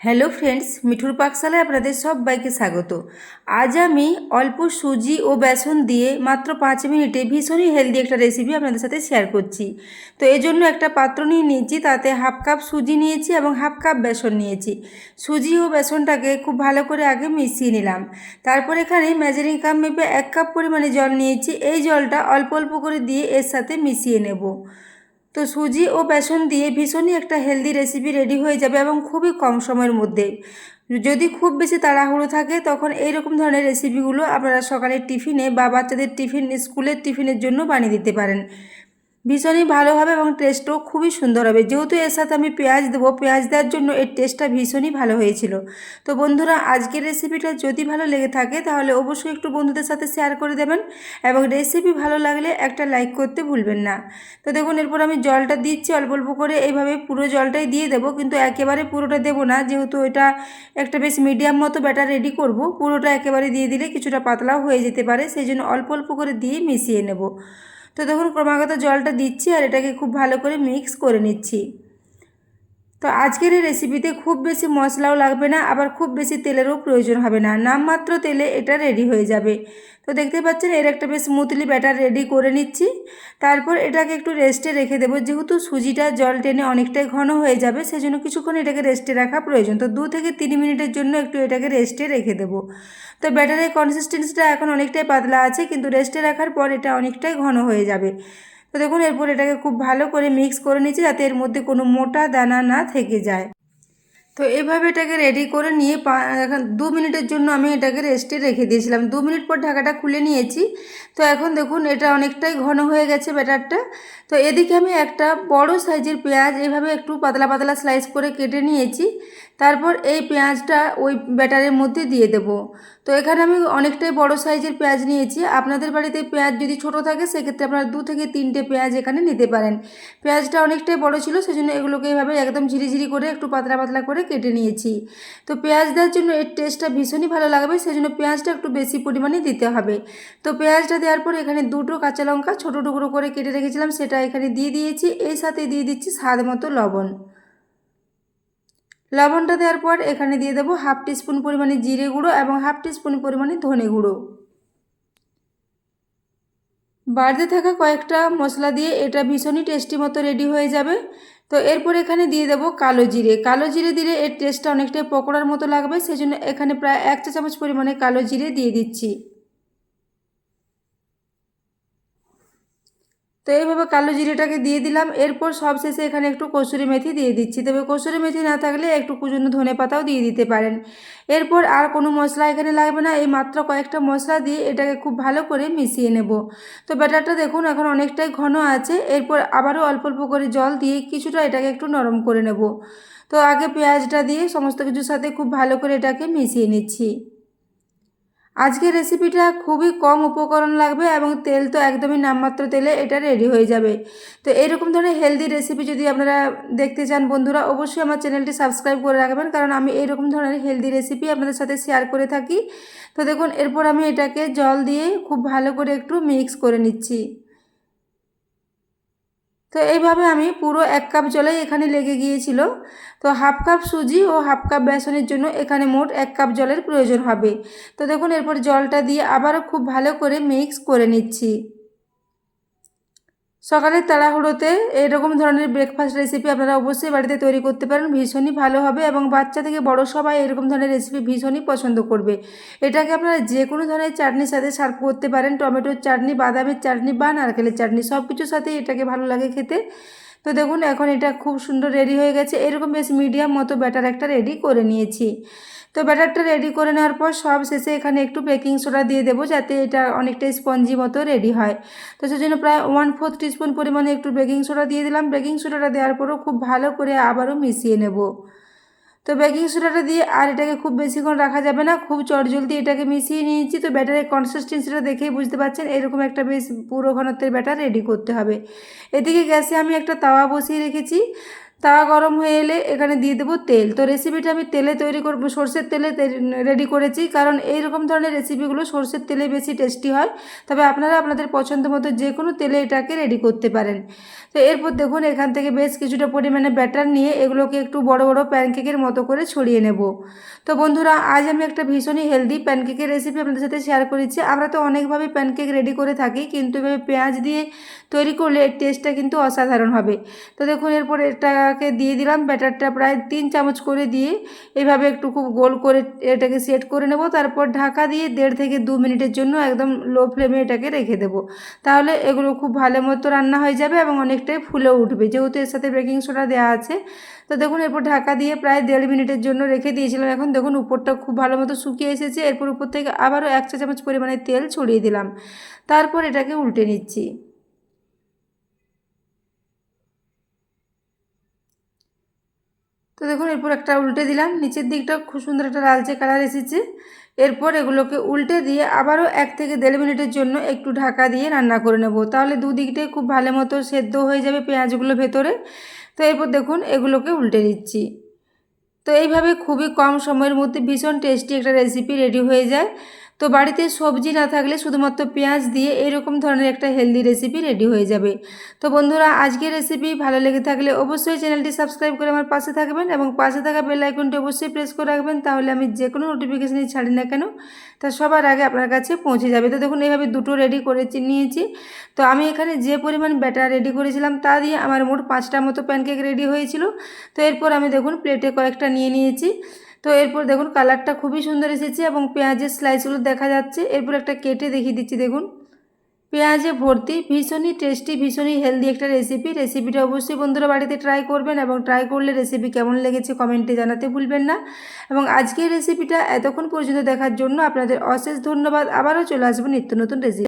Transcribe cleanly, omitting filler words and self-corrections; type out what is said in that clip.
Hello friends, মিঠুর পাকশালায় আপনাদের সবাইকে স্বাগত। আজ আমি অল্প সুজি ও বেসন দিয়ে মাত্র 5 মিনিটে ভীষণই হেলদি একটা রেসিপি আপনাদের সাথে শেয়ার করছি। তো এই জন্য একটা পাত্র নিয়ে নিয়েছি, তাতে হাফ কাপ সুজি নিয়েছি এবং হাফ কাপ বেসন নিয়েছি। সুজি ও বেসনটাকে খুব ভালো করে আগে মিশিয়ে নিলাম। তারপর এখানে মেজারিং কাপ মেপে 1 কাপ পরিমাণে জল নিয়েছি। এই জলটা অল্প অল্প করে দিয়ে এর সাথে মিশিয়ে নেব। তো সুজি ও বেসন দিয়ে ভীষণই একটা হেলদি রেসিপি রেডি হয়ে যাবে এবং খুবই কম সময়ের মধ্যে। যদি খুব বেশি তাড়াহুড়ো থাকে তখন এই রকম ধরনের রেসিপিগুলো আপনারা সকালের টিফিনে বা বাচ্চাদের টিফিন, স্কুলের টিফিনের জন্য বানিয়ে দিতে পারেন। ভীষণই ভালো হবে এবং টেস্টও খুবই সুন্দর হবে। যেহেতু এর সাথে আমি পেঁয়াজ দেবো, পেঁয়াজ দেওয়ার জন্য এর টেস্টটা ভীষণই ভালো হয়েছিল। তো বন্ধুরা, আজকের রেসিপিটা যদি ভালো লেগে থাকে তাহলে অবশ্যই একটু বন্ধুদের সাথে শেয়ার করে দেবেন এবং রেসিপি ভালো লাগলে একটা লাইক করতে ভুলবেন না। তো দেখুন, এরপর আমি জলটা দিচ্ছি অল্প অল্প করে, এইভাবে পুরো জলটাই দিয়ে দেবো, কিন্তু একেবারে পুরোটা দেবো না, যেহেতু এটা একটা বেশ মিডিয়াম মতো ব্যাটার রেডি করব। পুরোটা একেবারে দিয়ে দিলে কিছুটা পাতলাও হয়ে যেতে পারে, সেই জন্য অল্প অল্প করে দিয়ে মিশিয়ে নেব। তো দেখুন, ক্রমাগত জলটা দিচ্ছি আর এটাকে খুব ভালো করে মিক্স করে নিচ্ছি। তো আজকের এই রেসিপিতে খুব বেশি মশলাও লাগবে না, আবার খুব বেশি তেলেরও প্রয়োজন হবে না, নামমাত্র তেলে এটা রেডি হয়ে যাবে। তো দেখতে পাচ্ছেন এর একটা বেশ স্মুথলি ব্যাটার রেডি করে নিচ্ছি। তারপর এটাকে একটু রেস্টে রেখে দেবো, যেহেতু সুজিটা জল টেনে অনেকটাই ঘন হয়ে যাবে, সেজন্য কিছুক্ষণ এটাকে রেস্টে রাখা প্রয়োজন। তো 2 থেকে 3 মিনিটের জন্য একটু এটাকে রেস্টে রেখে দেবো। তো ব্যাটারের কনসিস্টেন্সিটা এখন অনেকটাই পাতলা আছে, কিন্তু রেস্টে রাখার পর এটা অনেকটাই ঘন হয়ে যাবে। তো দেখুন, এরপর এটাকে খুব ভালো করে মিক্স করে নিচ্ছি, যাতে এর মধ্যে কোনো মোটা দানা না থেকে যায়। তো এইভাবে এটাকে রেডি করে নিয়ে এখন 2 মিনিটের জন্য আমি এটাকে রেস্টে রেখে দিয়েছিলাম। 2 মিনিট পর ঢাকাটা খুলে নিয়েছি। তো এখন দেখুন, এটা অনেকটাই ঘন হয়ে গেছে ব্যাটারটা। তো এদিকে আমি একটা বড় সাইজের পেঁয়াজ এভাবে একটু পাতলা পাতলা স্লাইস করে কেটে নিয়েছি। তারপর এই পেঁয়াজটা ওই ব্যাটারের মধ্যে দিয়ে দেব। তো এখানে আমি অনেকটাই বড় সাইজের পেঁয়াজ নিয়েছি। আপনাদের বাড়িতে পেঁয়াজ যদি ছোট থাকে সেক্ষেত্রে আপনারা 2 থেকে 3টে পেঁয়াজ এখানে নিতে পারেন। পেঁয়াজটা অনেকটাই বড় ছিল, সেজন্য এগুলোকে এইভাবে একদম ঝিরিঝিরি করে একটু পাতলা পাতলা করে কেটে নিয়েছি। তো পেঁয়াজ দেওয়ার জন্য এর টেস্টটা ভীষণই ভালো লাগবে, সেজন্য পেঁয়াজটা একটু বেশি পরিমাণে দিতে হবে। তো পেঁয়াজটা দেওয়ার পর এখানে 2টো কাঁচা লঙ্কা ছোটো টুকরো করে কেটে রেখেছিলাম, সেটা এখানে দিয়ে দিয়েছি। এই সাথে দিয়ে দিচ্ছি স্বাদ মতো লবণ। লবণটা দেওয়ার পর এখানে দিয়ে দেবো 1/2 টিস্পুন পরিমাণে জিরে গুঁড়ো এবং 1/2 টিস্পুন পরিমাণে ধনে গুঁড়ো। বাড়তে থাকা কয়েকটা মশলা দিয়ে এটা ভীষণই টেস্টি মতো রেডি হয়ে যাবে। তো এরপর এখানে দিয়ে দেবো কালো জিরে। কালো জিরে দিলে এর টেস্টটা অনেকটাই পকোড়ার মতো লাগবে, সেজন্য এখানে প্রায় 1 চা চামচ পরিমাণে কালো জিরে দিয়ে দিচ্ছি। তো এইভাবে কালো জিরেটাকে দিয়ে দিলাম। এরপর সবশেষে এখানে একটু কসুরি মেথি দিয়ে দিচ্ছি, তবে কসুরি মেথি না থাকলে একটু কুচনো ধনে পাতাও দিয়ে দিতে পারেন। এরপর আর কোনো মশলা এখানে লাগবে না, এই মাত্র কয়েকটা মশলা দিয়ে এটাকে খুব ভালো করে মিশিয়ে নেব। তো ব্যাটারটা দেখুন এখন অনেকটাই ঘন আছে। এরপর আবারও অল্প অল্প করে জল দিয়ে কিছুটা এটাকে একটু নরম করে নেব। তো আগে পেঁয়াজটা দিয়ে সমস্ত কিছুর সাথে খুব ভালো করে এটাকে মিশিয়ে নিচ্ছি। আজকের রেসিপিটা খুবই কম উপকরণ লাগবে এবং তেল তো একদমই নামমাত্র তেলে এটা রেডি হয়ে যাবে। তো এইরকম ধরনের হেলদি রেসিপি যদি আপনারা দেখতে চান বন্ধুরা, অবশ্যই আমার চ্যানেলটি সাবস্ক্রাইব করে রাখবেন, কারণ আমি এইরকম ধরনের হেলদি রেসিপি আপনাদের সাথে শেয়ার করে থাকি। তো দেখুন, এরপর আমি এটাকে জল দিয়ে খুব ভালো করে একটু মিক্স করে নিচ্ছি। তো এইভাবে আমি পুরো 1 কাপ জলেই এখানে লেগে গিয়েছিল। তো হাফ কাপ সুজি ও হাফ কাপ বেসনের জন্য এখানে মোট 1 কাপ জলের প্রয়োজন হবে। তো দেখুন, এরপর জলটা দিয়ে আবারও খুব ভালো করে মিক্স করে নিচ্ছি। সকালের তাড়াহুড়োতে এরকম ধরনের ব্রেকফাস্ট রেসিপি আপনারা অবশ্যই বাড়িতে তৈরি করতে পারেন, ভীষণই ভালো হবে এবং বাচ্চা থেকে বড় সবাই এরকম ধরনের রেসিপি ভীষণই পছন্দ করবে। এটাকে আপনারা যে কোনো ধরনের চাটনির সাথে সার্ভ করতে পারেন, টমেটোর চাটনি, বাদামের চাটনি বা নারকেলের চাটনি, সব কিছুর সাথেই এটাকে ভালো লাগে খেতে। তো দেখুন, এখন এটা খুব সুন্দর রেডি হয়ে গেছে। এরকম বেশ মিডিয়াম মতো ব্যাটার একটা রেডি করে নিয়েছি। তো ব্যাটারটা রেডি করে নেওয়ার পর সব শেষে এখানে একটু বেকিং সোডা দিয়ে দেবো, যাতে এটা অনেকটা স্পঞ্জি মতো রেডি হয়। তো সেজন্য প্রায় 1/4 টিস্পুন পরিমাণে একটু বেকিং সোডা দিয়ে দিলাম। বেকিং সোডাটা দেওয়ার পরও খুব ভালো করে আবারও মিশিয়ে নেব। তো বেকিং সোডাটা দিয়ে আর এটাকে খুব বেশিক্ষণ রাখা যাবে না, খুব চটজলদি এটাকে মিশিয়ে নিয়েছি। তো ব্যাটারের কনসিস্টেন্সিটা দেখেই বুঝতে পারছেন, এরকম একটা বেশ পুরো ঘনত্বের ব্যাটার রেডি করতে হবে। এদিকে গ্যাসে আমি একটা তাওয়া বসিয়ে রেখেছি। তাওয়া গরম হয়ে এলে এখানে দিয়ে দেবো তেল। তো রেসিপিটা আমি তেলে তৈরি করব, সরষের তেলে রেডি করেছি, কারণ এইরকম ধরনের রেসিপিগুলো সরষের তেলে বেশি টেস্টি হয়। তবে আপনারা আপনাদের পছন্দ মতো যে কোনো তেলে এটাকে রেডি করতে পারেন। তো এরপর দেখুন এখান থেকে বেশ কিছুটা পরিমাণে ব্যাটার নিয়ে এগুলোকে একটু বড় বড় প্যানকেকের মতো করে ছড়িয়ে নেব। তো বন্ধুরা, আজ আমি একটা ভীষণই হেলদি প্যানকেকের রেসিপি আপনাদের সাথে শেয়ার করেছি। আমরা তো অনেকভাবে প্যানকেক রেডি করে থাকি, কিন্তু এভাবে পেঁয়াজ দিয়ে তৈরি করলে এর টেস্টটা কিন্তু অসাধারণ হবে। তো দেখুন এরপর এটাকে দিয়ে দিলাম, ব্যাটারটা প্রায় 3 চামচ করে দিয়ে এভাবে একটু খুব গোল করে এটাকে সেট করে নেব। তারপর ঢাকা দিয়ে 1.5 থেকে 2 মিনিটের জন্য একদম লো ফ্লেমে এটাকে রেখে দেবো। তাহলে এগুলো খুব ভালো মতো রান্না হয়ে যাবে এবং অনেকটাই ফুলেও উঠবে, যেহেতু এর সাথে বেকিং সোডা দেওয়া আছে। তো দেখুন এরপর ঢাকা দিয়ে প্রায় 1.5 মিনিটের জন্য রেখে দিয়েছিলাম। এখন দেখুন উপরটা খুব ভালো মতো শুকিয়ে এসেছে। এরপর উপর থেকে আবারও 1 চা চামচ পরিমাণে তেল ছড়িয়ে দিলাম। তারপর এটাকে উল্টে নিচ্ছি। তো দেখুন এরপর একটা উল্টে দিলাম, নিচের দিকটা খুব সুন্দর একটা লালচে কালার এসেছে। এরপর এগুলোকে উল্টে দিয়ে আবারও 1 থেকে 1.5 মিনিটের জন্য একটু ঢাকা দিয়ে রান্না করে নেব। তাহলে দুদিকটাই খুব ভালো মতো সেদ্ধ হয়ে যাবে পেঁয়াজগুলো ভেতরে। তো এরপর দেখুন এগুলোকে উল্টে দিচ্ছি। তো এইভাবে খুবই কম সময়ের মধ্যে ভীষণ টেস্টি একটা রেসিপি রেডি হয়ে যায়। তো বাড়িতে সবজি না থাকলে শুধুমাত্র পেঁয়াজ দিয়ে এরকম ধরনের একটা হেলদি রেসিপি রেডি হয়ে যাবে। তো বন্ধুরা, আজকের রেসিপি ভালো লেগে থাকলে অবশ্যই চ্যানেলটি সাবস্ক্রাইব করে আমার পাশে থাকবেন এবং পাশে থাকা বেল আইকনটি অবশ্যই প্রেস করে রাখবেন। তাহলে আমি যে কোনো নোটিফিকেশানই ছাড়ি না কেন তা সবার আগে আপনার কাছে পৌঁছে যাবে। তো দেখুন এইভাবে দুটো রেডি করে নিয়েছি। তো আমি এখানে যে পরিমাণ ব্যাটার রেডি করেছিলাম তা দিয়ে আমার মোট 5টা মতো প্যানকেক রেডি হয়েছিল। তো এরপর আমি দেখুন প্লেটে কয়েকটা নিয়ে নিয়েছি। তো এরপর দেখুন কালারটা খুবই সুন্দর এসেছে এবং পেঁয়াজের স্লাইসগুলো দেখা যাচ্ছে। এরপর একটা কেটে দেখিয়ে দিচ্ছি, দেখুন পেঁয়াজে ভর্তি, ভীষণই টেস্টি, ভীষণই হেলদি একটা রেসিপিটা অবশ্যই বন্ধুরা বাড়িতে ট্রাই করবেন এবং ট্রাই করলে রেসিপি কেমন লেগেছে কমেন্টে জানাতে ভুলবেন না। এবং আজকের রেসিপিটা এতক্ষণ পর্যন্ত দেখার জন্য আপনাদের অশেষ ধন্যবাদ। আবারও চলে আসবো নিত্য নতুন রেসিপি।